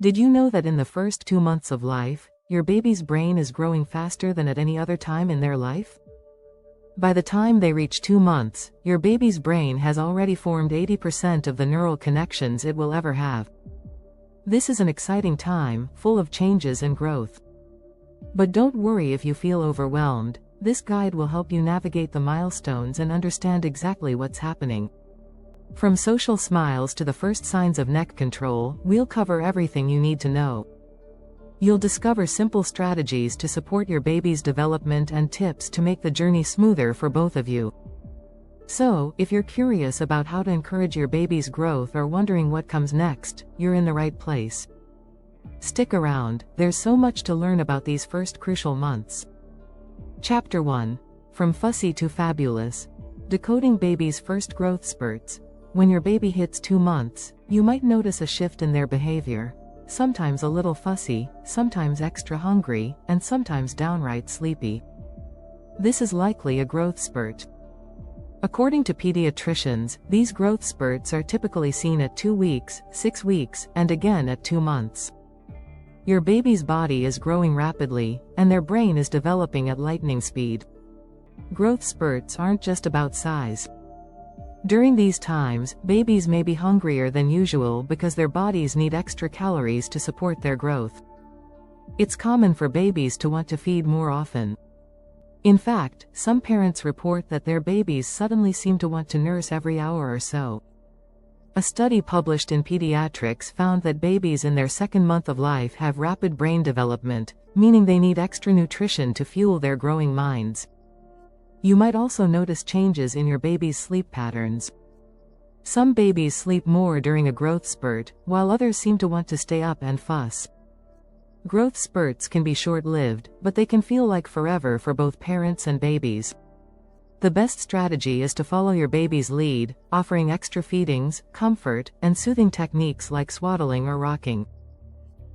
Did you know that in the first 2 months of life, your baby's brain is growing faster than at any other time in their life? By the time they reach 2 months, your baby's brain has already formed 80% of the neural connections it will ever have. This is an exciting time, full of changes and growth. But don't worry if you feel overwhelmed. This guide will help you navigate the milestones and understand exactly what's happening. From social smiles to the first signs of neck control, we'll cover everything you need to know. You'll discover simple strategies to support your baby's development and tips to make the journey smoother for both of you. So, if you're curious about how to encourage your baby's growth or wondering what comes next, you're in the right place. Stick around, there's so much to learn about these first crucial months. Chapter 1. From Fussy to Fabulous. Decoding baby's first growth spurts. When your baby hits 2 months, you might notice a shift in their behavior. Sometimes a little fussy, sometimes extra hungry, and sometimes downright sleepy. This is likely a growth spurt. According to pediatricians, these growth spurts are typically seen at 2 weeks, 6 weeks, and again at 2 months. Your baby's body is growing rapidly, and their brain is developing at lightning speed. Growth spurts aren't just about size. During these times, babies may be hungrier than usual because their bodies need extra calories to support their growth. It's common for babies to want to feed more often. In fact, some parents report that their babies suddenly seem to want to nurse every hour or so. A study published in Pediatrics found that babies in their second month of life have rapid brain development, meaning they need extra nutrition to fuel their growing minds. You might also notice changes in your baby's sleep patterns. Some babies sleep more during a growth spurt, while others seem to want to stay up and fuss. Growth spurts can be short-lived, but they can feel like forever for both parents and babies. The best strategy is to follow your baby's lead, offering extra feedings, comfort, and soothing techniques like swaddling or rocking.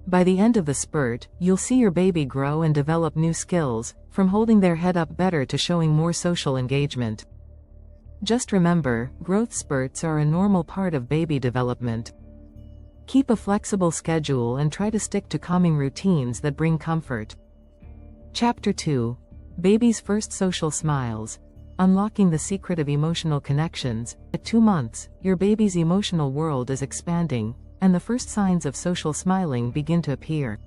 By the end of the spurt, you'll see your baby grow and develop new skills, from holding their head up better to showing more social engagement. Just remember, growth spurts are a normal part of baby development. Keep a flexible schedule and try to stick to calming routines that bring comfort. Chapter 2. Baby's First Social Smiles. Unlocking the secret of emotional connections. At 2 months, your baby's emotional world is expanding, and the first signs of social smiling begin to appear.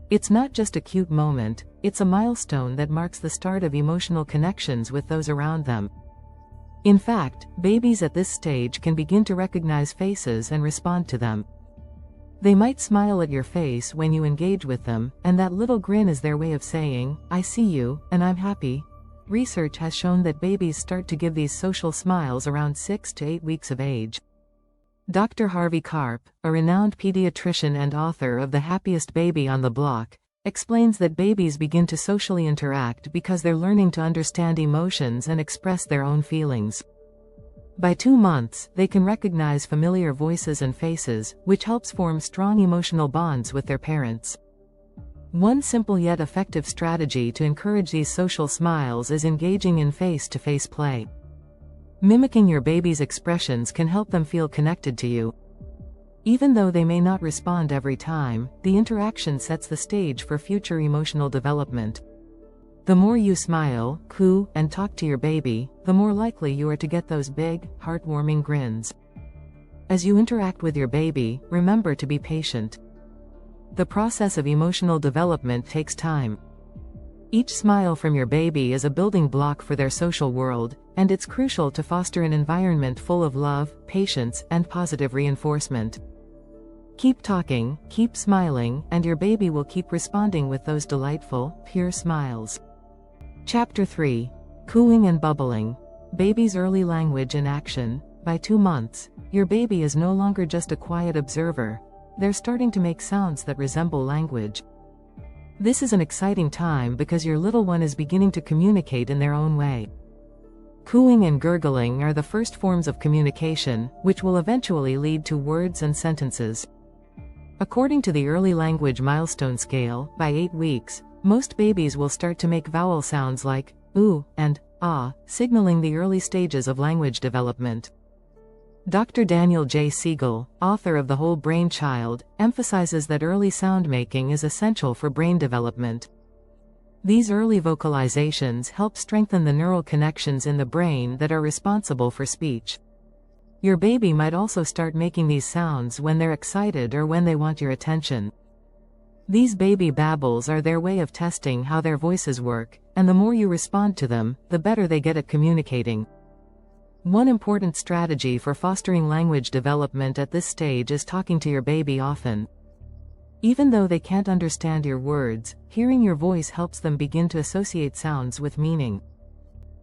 It's not just a cute moment, it's a milestone that marks the start of emotional connections with those around them. In fact, babies at this stage can begin to recognize faces and respond to them. They might smile at your face when you engage with them, and that little grin is their way of saying, "I see you, and I'm happy." Research has shown that babies start to give these social smiles around 6 to 8 weeks of age. Dr. Harvey Karp, a renowned pediatrician and author of The Happiest Baby on the Block, explains that babies begin to socially interact because they're learning to understand emotions and express their own feelings. By 2 months, they can recognize familiar voices and faces, which helps form strong emotional bonds with their parents. One simple yet effective strategy to encourage these social smiles is engaging in face-to-face play. Mimicking your baby's expressions can help them feel connected to you. Even though they may not respond every time, the interaction sets the stage for future emotional development. The more you smile, coo, and talk to your baby, the more likely you are to get those big, heartwarming grins. As you interact with your baby, remember to be patient. The process of emotional development takes time. Each smile from your baby is a building block for their social world, and it's crucial to foster an environment full of love, patience, and positive reinforcement. Keep talking, keep smiling, and your baby will keep responding with those delightful, pure smiles. Chapter 3. Cooing and Bubbling. Baby's Early Language in Action. By 2 months, your baby is no longer just a quiet observer. They're starting to make sounds that resemble language. This is an exciting time because your little one is beginning to communicate in their own way. Cooing and gurgling are the first forms of communication, which will eventually lead to words and sentences. According to the Early Language Milestone Scale, by 8 weeks, most babies will start to make vowel sounds like ooh and ah, signaling the early stages of language development. Dr. Daniel J. Siegel, author of The Whole Brain Child, emphasizes that early sound making is essential for brain development. These early vocalizations help strengthen the neural connections in the brain that are responsible for speech. Your baby might also start making these sounds when they're excited or when they want your attention. These baby babbles are their way of testing how their voices work, and the more you respond to them, the better they get at communicating. One important strategy for fostering language development at this stage is talking to your baby often. Even though they can't understand your words, hearing your voice helps them begin to associate sounds with meaning.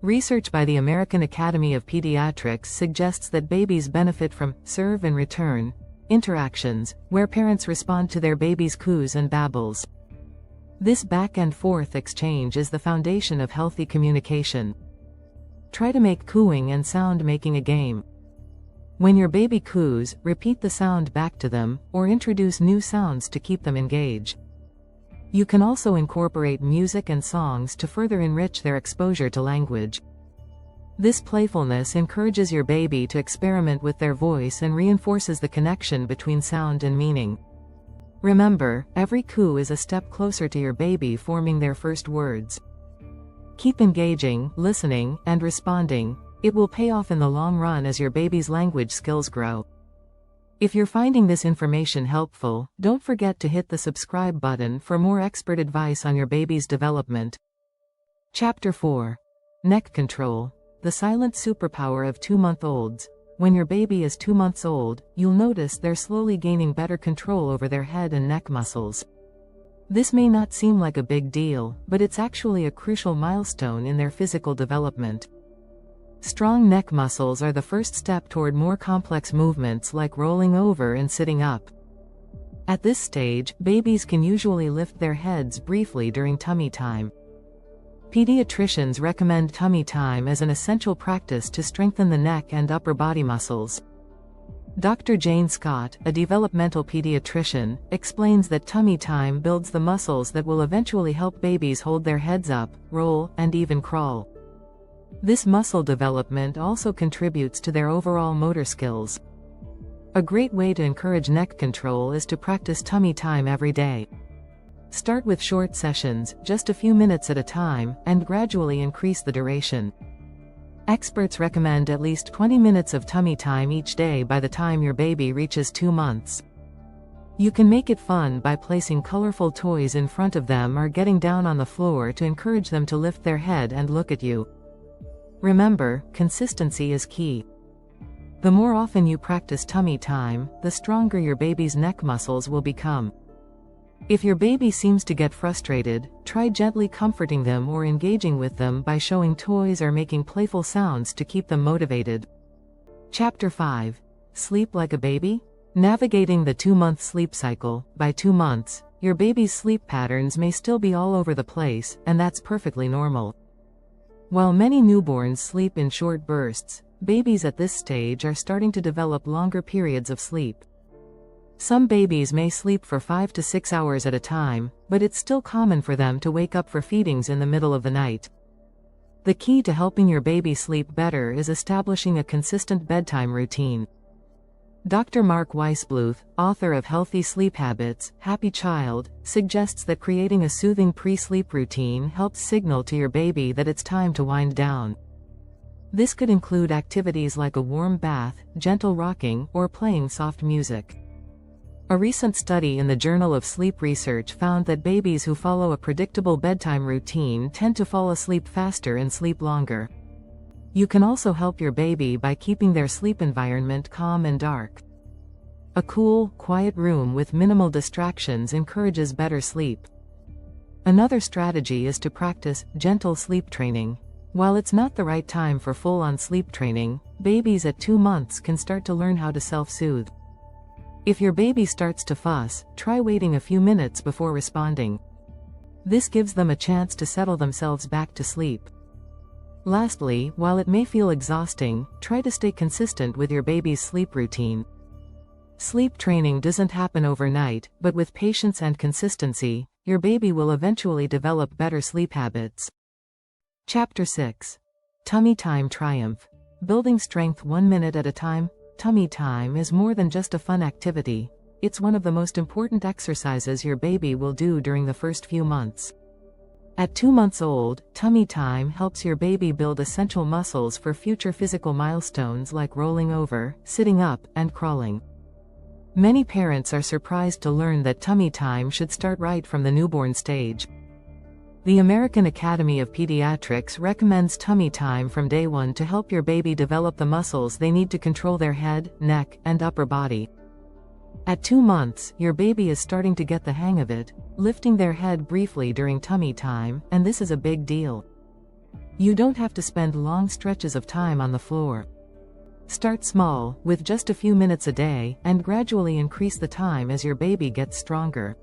Research by the American Academy of Pediatrics suggests that babies benefit from serve and return interactions, where parents respond to their baby's coos and babbles. This back and forth exchange is the foundation of healthy communication. Try to make cooing and sound making a game. When your baby coos, repeat the sound back to them, or introduce new sounds to keep them engaged. You can also incorporate music and songs to further enrich their exposure to language. This playfulness encourages your baby to experiment with their voice and reinforces the connection between sound and meaning. Remember, every coo is a step closer to your baby forming their first words. Keep engaging, listening, and responding. It will pay off in the long run as your baby's language skills grow. If you're finding this information helpful, don't forget to hit the subscribe button for more expert advice on your baby's development. Chapter 4. Neck Control. The silent superpower of 2-month-olds. When your baby is 2 months old, you'll notice they're slowly gaining better control over their head and neck muscles. This may not seem like a big deal, but it's actually a crucial milestone in their physical development. Strong neck muscles are the first step toward more complex movements like rolling over and sitting up. At this stage, babies can usually lift their heads briefly during tummy time. Pediatricians recommend tummy time as an essential practice to strengthen the neck and upper body muscles. Dr. Jane Scott, a developmental pediatrician, explains that tummy time builds the muscles that will eventually help babies hold their heads up, roll, and even crawl. This muscle development also contributes to their overall motor skills. A great way to encourage neck control is to practice tummy time every day. Start with short sessions, just a few minutes at a time, and gradually increase the duration. Experts recommend at least 20 minutes of tummy time each day by the time your baby reaches 2 months. You can make it fun by placing colorful toys in front of them or getting down on the floor to encourage them to lift their head and look at you. Remember, consistency is key. The more often you practice tummy time, the stronger your baby's neck muscles will become. If your baby seems to get frustrated, try gently comforting them or engaging with them by showing toys or making playful sounds to keep them motivated. Chapter 5. Sleep like a baby? Navigating the 2-month sleep cycle. By 2 months, your baby's sleep patterns may still be all over the place, and that's perfectly normal. While many newborns sleep in short bursts, babies at this stage are starting to develop longer periods of sleep. Some babies may sleep for 5 to 6 hours at a time, but it's still common for them to wake up for feedings in the middle of the night. The key to helping your baby sleep better is establishing a consistent bedtime routine. Dr. Mark Weisbluth, author of Healthy Sleep Habits, Happy Child, suggests that creating a soothing pre-sleep routine helps signal to your baby that it's time to wind down. This could include activities like a warm bath, gentle rocking, or playing soft music. A recent study in the Journal of Sleep Research found that babies who follow a predictable bedtime routine tend to fall asleep faster and sleep longer. You can also help your baby by keeping their sleep environment calm and dark. A cool, quiet room with minimal distractions encourages better sleep. Another strategy is to practice gentle sleep training. While it's not the right time for full-on sleep training, babies at 2 months can start to learn how to self-soothe. If your baby starts to fuss, try waiting a few minutes before responding. This gives them a chance to settle themselves back to sleep. Lastly, while it may feel exhausting, try to stay consistent with your baby's sleep routine. Sleep training doesn't happen overnight, but with patience and consistency, your baby will eventually develop better sleep habits. Chapter 6. Tummy Time Triumph. Building Strength 1 Minute at a Time. tummy time is more than just a fun activity. It's one of the most important exercises your baby will do during the first few months. At 2 months old, tummy time helps your baby build essential muscles for future physical milestones like rolling over, sitting up, and crawling. Many parents are surprised to learn that tummy time should start right from the newborn stage. The American Academy of Pediatrics recommends tummy time from day 1 to help your baby develop the muscles they need to control their head, neck, and upper body. At 2 months, your baby is starting to get the hang of it, lifting their head briefly during tummy time, and this is a big deal. You don't have to spend long stretches of time on the floor. Start small, with just a few minutes a day, and gradually increase the time as your baby gets stronger.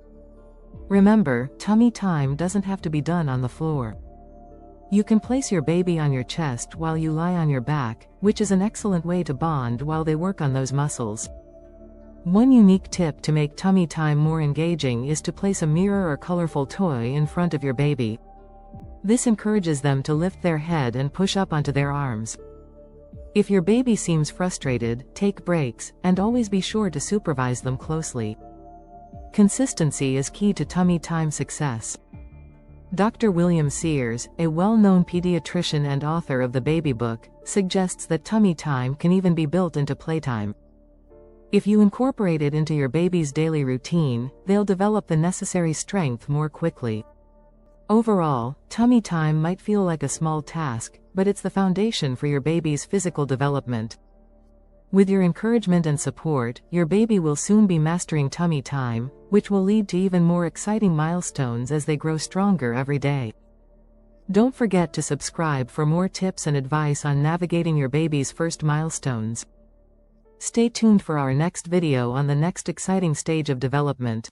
Remember, tummy time doesn't have to be done on the floor. You can place your baby on your chest while you lie on your back, which is an excellent way to bond while they work on those muscles. One unique tip to make tummy time more engaging is to place a mirror or colorful toy in front of your baby. This encourages them to lift their head and push up onto their arms. If your baby seems frustrated, take breaks, and always be sure to supervise them closely. Consistency is key to tummy time success. Dr. William Sears, a well-known pediatrician and author of the Baby Book, suggests that tummy time can even be built into playtime. If you incorporate it into your baby's daily routine, they'll develop the necessary strength more quickly. Overall, tummy time might feel like a small task, but it's the foundation for your baby's physical development. With your encouragement and support, your baby will soon be mastering tummy time, which will lead to even more exciting milestones as they grow stronger every day. Don't forget to subscribe for more tips and advice on navigating your baby's first milestones. Stay tuned for our next video on the next exciting stage of development.